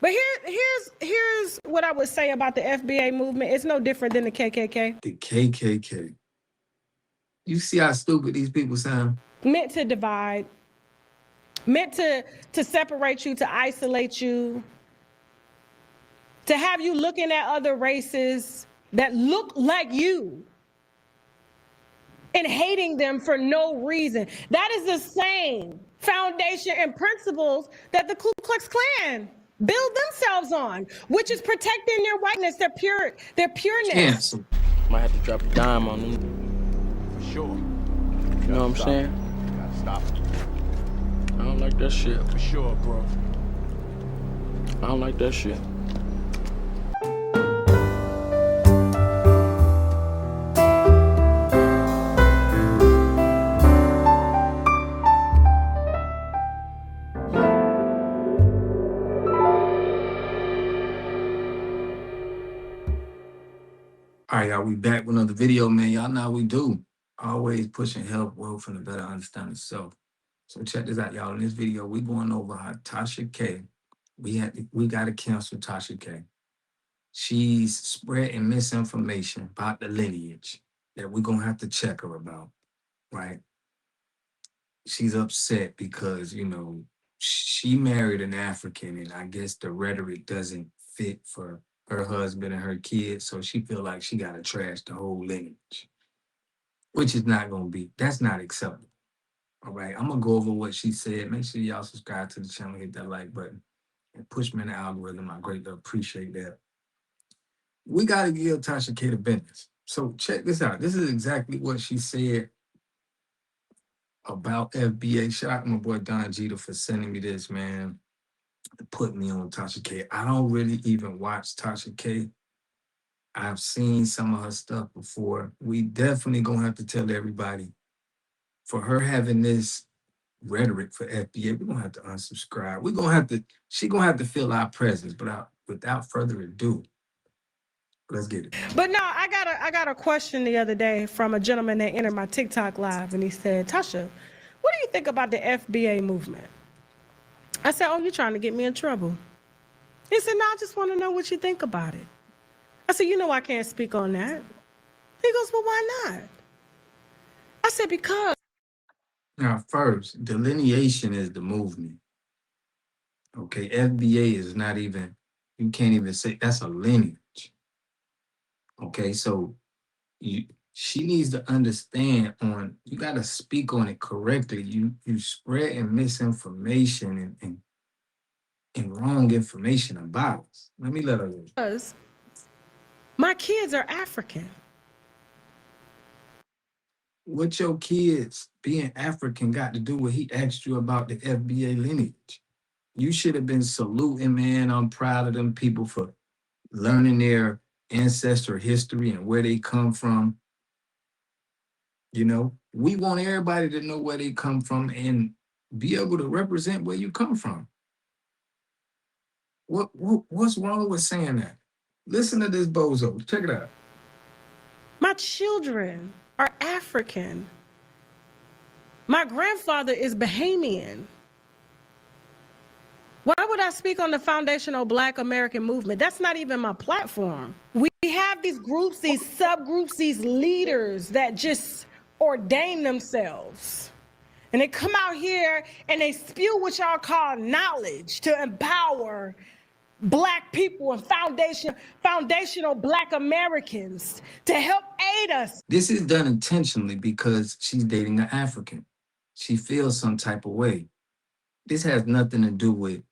But here's what I would say about the FBA movement. It's no different than the KKK. The KKK. You see how stupid these people sound? Meant to divide, meant to separate you, to isolate you, to have you looking at other races that look like you and hating them for no reason. That is the same foundation and principles that the Ku Klux Klan build themselves on, which is protecting their whiteness, their pureness. Cancel. Might have to drop a dime on them. For sure. You know what I'm saying? Gotta stop it. I don't like that shit. For sure, bro. I don't like that shit. All right, y'all, we back with another video, man. Y'all know how we do. Always pushing health, wealth, and a better understanding of self. So check this out, y'all. In this video, we going over how Tasha K, we got to cancel Tasha K. She's spreading misinformation about the lineage that we're going to have to check her about, right? She's upset because, you know, she married an African, and I guess the rhetoric doesn't fit for her husband and her kids, so she feel like she got to trash the whole lineage, which is not going to be, that's not acceptable. All right, I'm going to go over what she said. Make sure y'all subscribe to the channel, hit that like button, and push me in the algorithm. I greatly appreciate that. We got to give Tasha K the business. So check this out. This is exactly what she said about FBA. Shout out to my boy Don Jeter for sending me this, man, to put me on Tasha K. I don't really even watch Tasha K. I've seen some of her stuff before. We definitely going to have to tell everybody, for her having this rhetoric for FBA, we're going to have to unsubscribe. We're going to have to, she going to have to feel our presence. But without further ado, let's get it. But no, I got a question the other day from a gentleman that entered my TikTok live, and he said, Tasha, what do you think about the FBA movement? I said, oh, you're trying to get me in trouble. He said, no, I just want to know what you think about it. I said, you know I can't speak on that. He goes, well, why not? I said, because. Now, first, delineation is the movement. Okay, FBA is not even, you can't even say that's a lineage. Okay, so she needs to understand on, you got to speak on it correctly. You spreading misinformation and wrong information about us. Let me let her know. Because my kids are African. What your kids being African got to do with he asked you about the FBA lineage? You should have been saluting, man. I'm proud of them people for learning their ancestral history and where they come from. You know, we want everybody to know where they come from and be able to represent where you come from. What's wrong with saying that? Listen to this bozo. Check it out. My children are African. My grandfather is Bahamian. Why would I speak on the foundational Black American movement? That's not even my platform. We have these groups, these subgroups, these leaders that just ordain themselves. And they come out here and they spew what y'all call knowledge to empower Black people and foundational Black Americans to help aid us. This is done intentionally because she's dating an African. She feels some type of way. This has nothing to do with,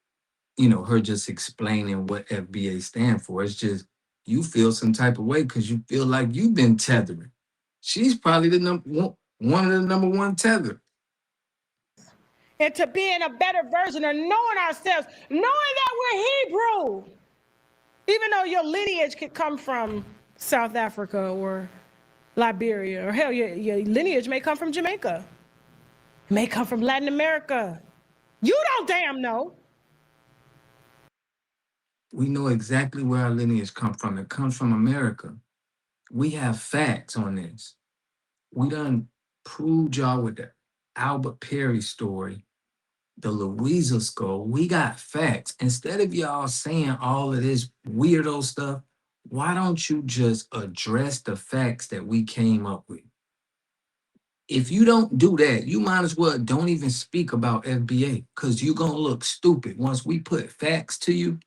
you know, her just explaining what FBA stand for. It's just you feel some type of way because you feel like you've been tethering. She's probably the one of the number one tether. And to being a better version of knowing ourselves, knowing that we're Hebrew. Even though your lineage could come from South Africa or Liberia, or hell, your lineage may come from Jamaica. It may come from Latin America. You don't damn know. We know exactly where our lineage comes from. It comes from America. We have facts on this. We done proved y'all with the Albert Perry story the Louisa skull. We got facts. Instead of y'all saying all of this weirdo stuff, why don't you just address the facts that we came up with? If you don't do that, you might as well don't even speak about FBA, because you're going to look stupid once we put facts to you.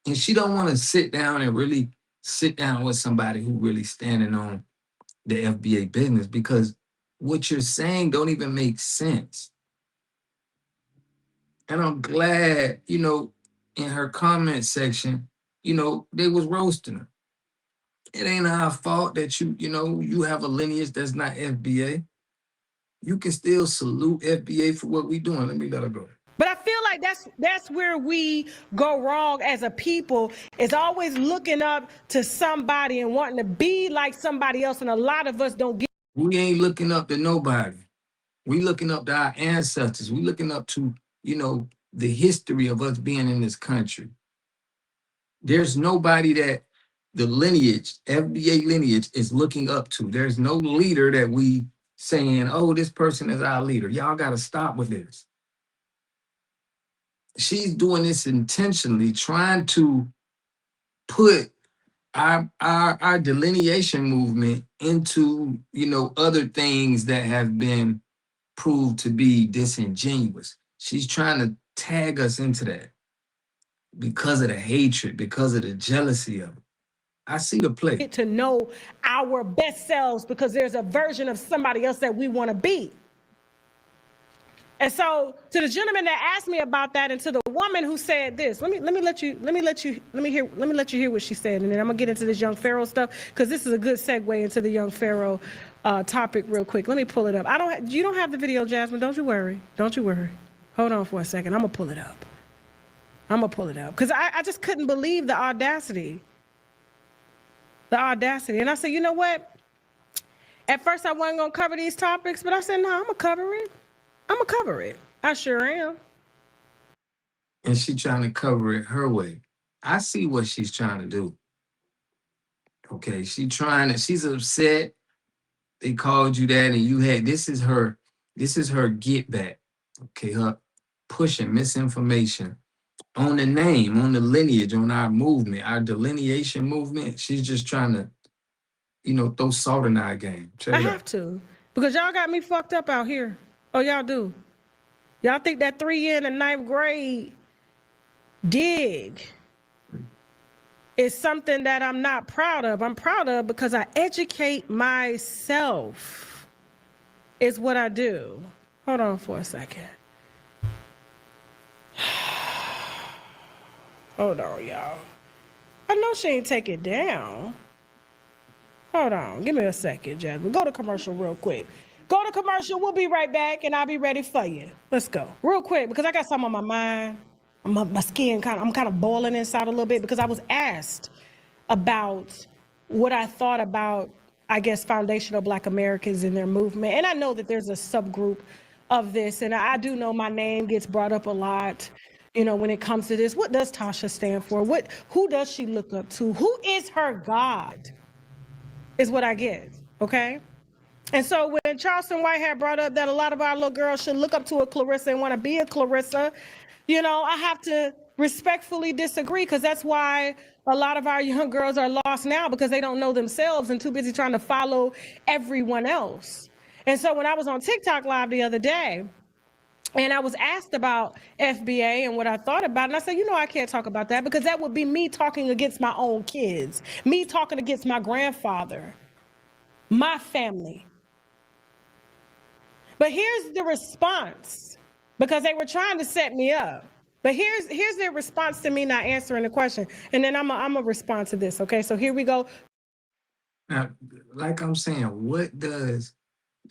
And she don't want to sit down and really sit down with somebody who really standing on the FBA business, because what you're saying don't even make sense. And I'm glad, in her comment section, they was roasting her. It ain't our fault that you have a lineage that's not FBA. You can still salute FBA for what we doing. Let me let her go. But I feel like that's where we go wrong as a people, is always looking up to somebody and wanting to be like somebody else. And a lot of us don't get. We ain't looking up to nobody. We looking up to our ancestors. We looking up to, the history of us being in this country. There's nobody that the lineage, FBA lineage, is looking up to. There's no leader that we saying, oh, this person is our leader. Y'all got to stop with this. She's doing this intentionally, trying to put our delineation movement into, other things that have been proved to be disingenuous. She's trying to tag us into that because of the hatred, because of the jealousy of it. I see the play. To know our best selves because there's a version of somebody else that we want to be. And so to the gentleman that asked me about that, and to the woman who said this, let me let you hear what she said, and then I'm gonna get into this young Pharaoh stuff, because this is a good segue into the young Pharaoh topic real quick. Let me pull it up. You don't have the video, Jasmine. Don't you worry. Hold on for a second. I'm gonna pull it up because I just couldn't believe the audacity. And I said, you know what? At first I wasn't gonna cover these topics, but I said, no, I'm gonna cover it. I sure am. And she's trying to cover it her way. I see what she's trying to do. Okay, she's upset. They called you that, and this is her get back. Okay, her pushing misinformation on the name, on the lineage, on our movement, our delineation movement. She's just trying to, throw salt in our game. I have to, because y'all got me fucked up out here. Oh, y'all do. Y'all think that 3 year in the 9th grade dig is something that I'm not proud of. I'm proud of because I educate myself, is what I do. Hold on for a second. Hold on, y'all. I know she ain't take it down. Hold on. Give me a second, Jasmine. Go to commercial real quick. Go to commercial. We'll be right back, and I'll be ready for you. Let's go. Real quick, because I got something on my mind. My skin I'm kind of boiling inside a little bit, because I was asked about what I thought about, I guess, foundational Black Americans and their movement. And I know that there's a subgroup of this, and I do know my name gets brought up a lot, when it comes to this. What does Tasha stand for? Who does she look up to? Who is her God? Is what I get, okay? And so when Charleston White had brought up that a lot of our little girls should look up to a Clarissa and want to be a Clarissa, I have to respectfully disagree, because that's why a lot of our young girls are lost now, because they don't know themselves and too busy trying to follow everyone else. And so when I was on TikTok Live the other day, and I was asked about FBA and what I thought about it, and I said, I can't talk about that, because that would be me talking against my own kids, me talking against my grandfather, my family. But here's the response, because they were trying to set me up. But here's their response to me not answering the question. And then I'm gonna respond to this, okay? So here we go. Now, like I'm saying, what does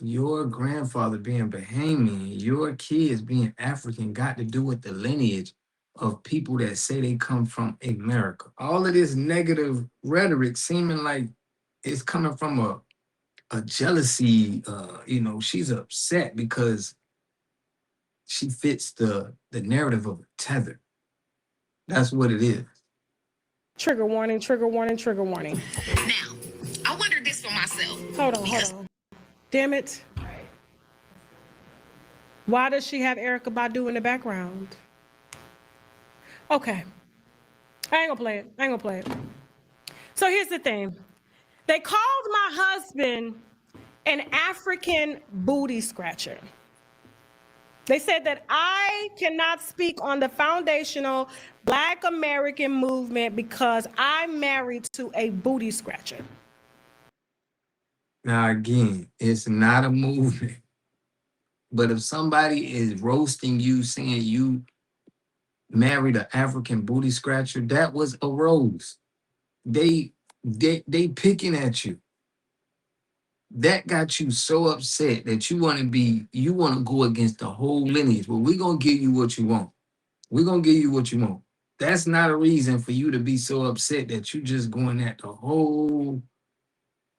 your grandfather being Bahamian, your kids being African, got to do with the lineage of people that say they come from America? All of this negative rhetoric seeming like it's coming from a jealousy. She's upset because she fits the narrative of a tether. That's what it is. Trigger warning, trigger warning, trigger warning. Now, I wondered this for myself. Hold on. Damn it. Why does she have Erykah Badu in the background? Okay. I ain't gonna play it. So here's the thing. They called my husband an African booty scratcher. They said that I cannot speak on the foundational Black American movement because I'm married to a booty scratcher. Now, again, it's not a movement. But if somebody is roasting you, saying you married an African booty scratcher, that was a roast. They picking at you. That got you so upset that you want to go against the whole lineage. Well, we're gonna give you what you want. We're gonna give you what you want. That's not a reason for you to be so upset that you just going at the whole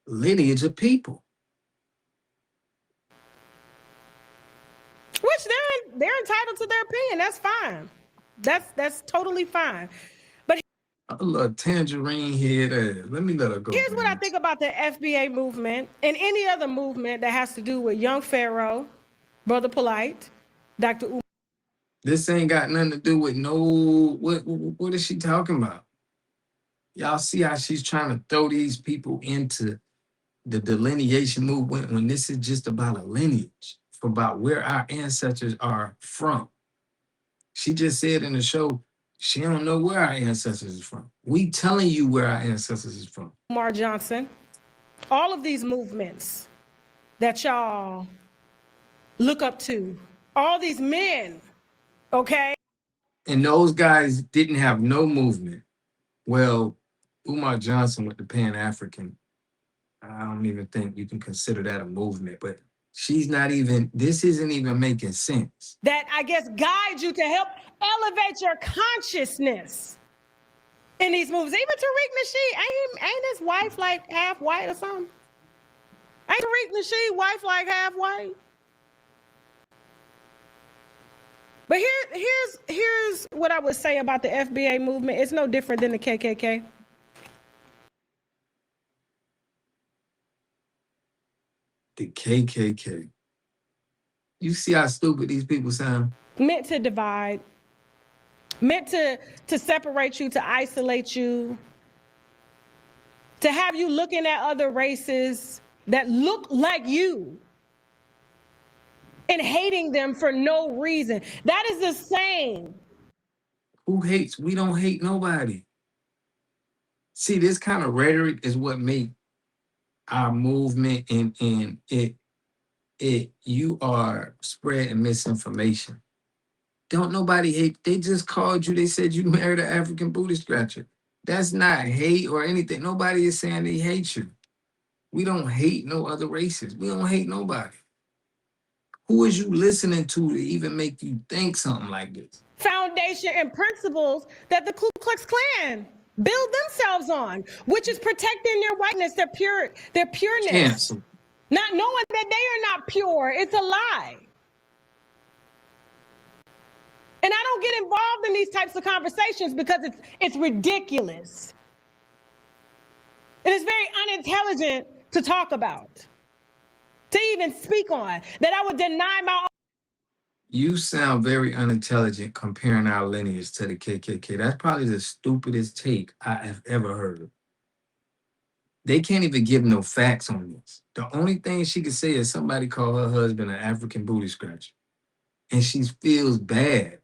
lineage of people. Which they're entitled to their opinion. That's fine. That's totally fine. But A little tangerine head ass. Let me let her go. here's what I think about the FBA movement and any other movement that has to do with Young Pharaoh, Brother Polite, Dr. Umar. This ain't got nothing to do with no. What is she talking about? Y'all see how she's trying to throw these people into the delineation movement when this is just about a lineage, about where our ancestors are from. She just said in the show, she don't know where our ancestors is from. We telling you where our ancestors is from. Umar Johnson, all of these movements that y'all look up to, all these men, okay? And those guys didn't have no movement. Well, Umar Johnson with the Pan-African, I don't even think you can consider that a movement, but this isn't even making sense. That I guess guide you to help elevate your consciousness in these movies. Even Tariq Nasheed, ain't his wife like half white or something? Ain't Tariq Nasheed wife like half white? But here's what I would say about the FBA movement. It's no different than the KKK. The KKK. You see how stupid these people sound? Meant to divide, meant to separate you, to isolate you, to have you looking at other races that look like you and hating them for no reason. That is the same. Who hates? We don't hate nobody. See, this kind of rhetoric is what make our movement and you are spreading misinformation. Don't nobody hate. They just called you. They said you married an African booty scratcher. That's not hate or anything. Nobody is saying they hate you. We don't hate no other races. We don't hate nobody. Who is you listening to even make you think something like this? Foundation and principles that the Ku Klux Klan build themselves on, which is protecting their whiteness, their pureness. Cancel. Not knowing that they are not pure. It's a lie. And I don't get involved in these types of conversations because it's ridiculous. It is very unintelligent to talk about, to even speak on, that I would deny my own. You sound very unintelligent comparing our lineage to the KKK. That's probably the stupidest take I have ever heard. They can't even give no facts on this. The only thing she could say is somebody called her husband an African booty scratcher. And she feels bad.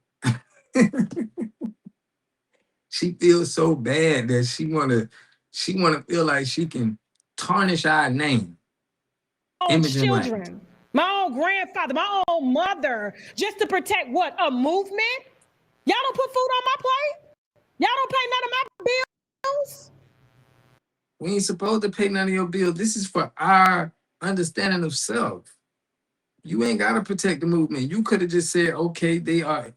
She feels so bad that she wanna feel like she can tarnish our name. Own children, my own grandfather, my own mother, just to protect what? A movement? Y'all don't put food on my plate? Y'all don't pay none of my bills? We ain't supposed to pay none of your bills. This is for our understanding of self. You ain't got to protect the movement. You could have just said, okay, they are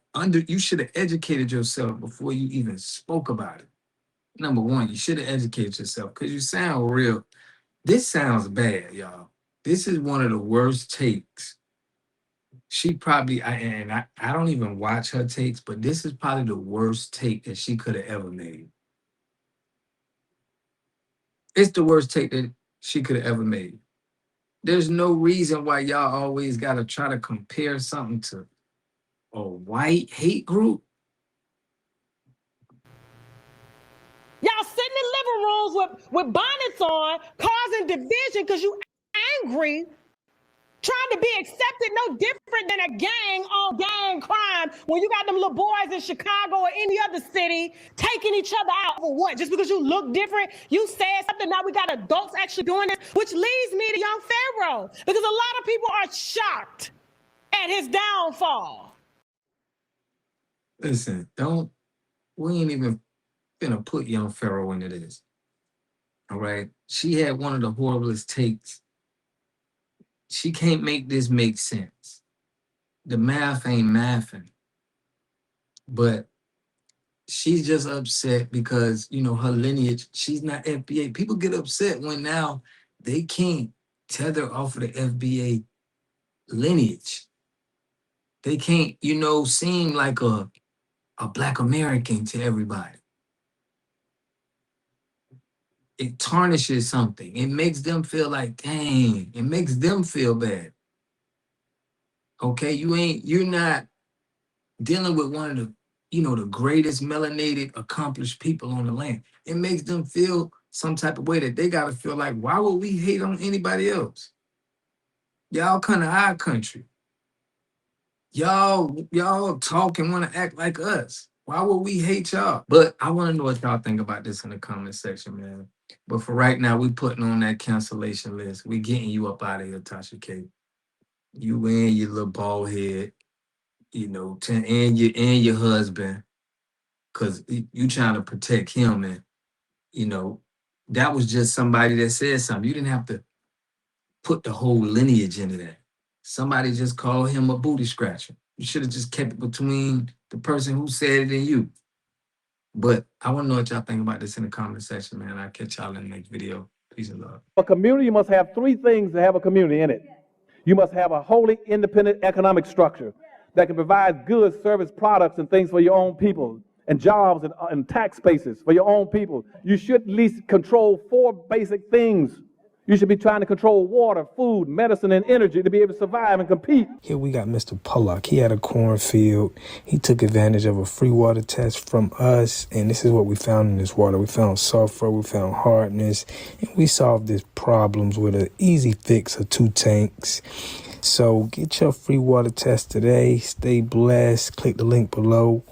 you should have educated yourself before you even spoke about it. Number one, you should have educated yourself because you sound real. This sounds bad, y'all. This is one of the worst takes. She probably, I don't even watch her takes, but this is probably the worst take that she could have ever made. It's the worst take that she could have ever made. There's no reason why y'all always gotta try to compare something to a white hate group. Y'all sitting in living rooms with bonnets on, causing division because you angry, trying to be accepted no different than a gang on gang crime when you got them little boys in Chicago or any other city taking each other out for what? Just because you look different, you said something, now we got adults actually doing this, which leads me to young Pharaoh, because a lot of people are shocked at his downfall. Listen, we ain't even gonna put young Pharaoh into this. All right. She had one of the horriblest takes. She can't make this make sense. The math ain't mathing. But she's just upset because, her lineage, she's not FBA. People get upset when now they can't tether off of the FBA lineage. They can't, seem like a Black American to everybody. It tarnishes something. It makes them feel like, dang, it makes them feel bad. Okay, you're not dealing with one of the, the greatest melanated, accomplished people on the land. It makes them feel some type of way that they gotta feel like, why would we hate on anybody else? Y'all kind of our country. Y'all talk and want to act like us. Why would we hate y'all? But I want to know what y'all think about this in the comment section, man. But for right now, we putting on that cancellation list. We getting you up out of here, Tasha K. You and your little bald head, and your husband, because you trying to protect him, and that was just somebody that said something. You didn't have to put the whole lineage into that. Somebody just called him a booty scratcher. You should have just kept it between the person who said it and you. But I want to know what y'all think about this in the comment section, man. I'll catch y'all in the next video. Peace and love. A community must have three things to have a community in it. You must have a wholly independent economic structure that can provide goods, service, products, and things for your own people, and jobs and tax spaces for your own people. You should at least control four basic things. You should be trying to control water, food, medicine, and energy to be able to survive and compete. Here we got Mr. Pollock. He had a cornfield. He took advantage of a free water test from us, and this is what we found in this water. We found sulfur, we found hardness, and we solved these problems with an easy fix of 2 tanks. So get your free water test today. Stay blessed. Click the link below.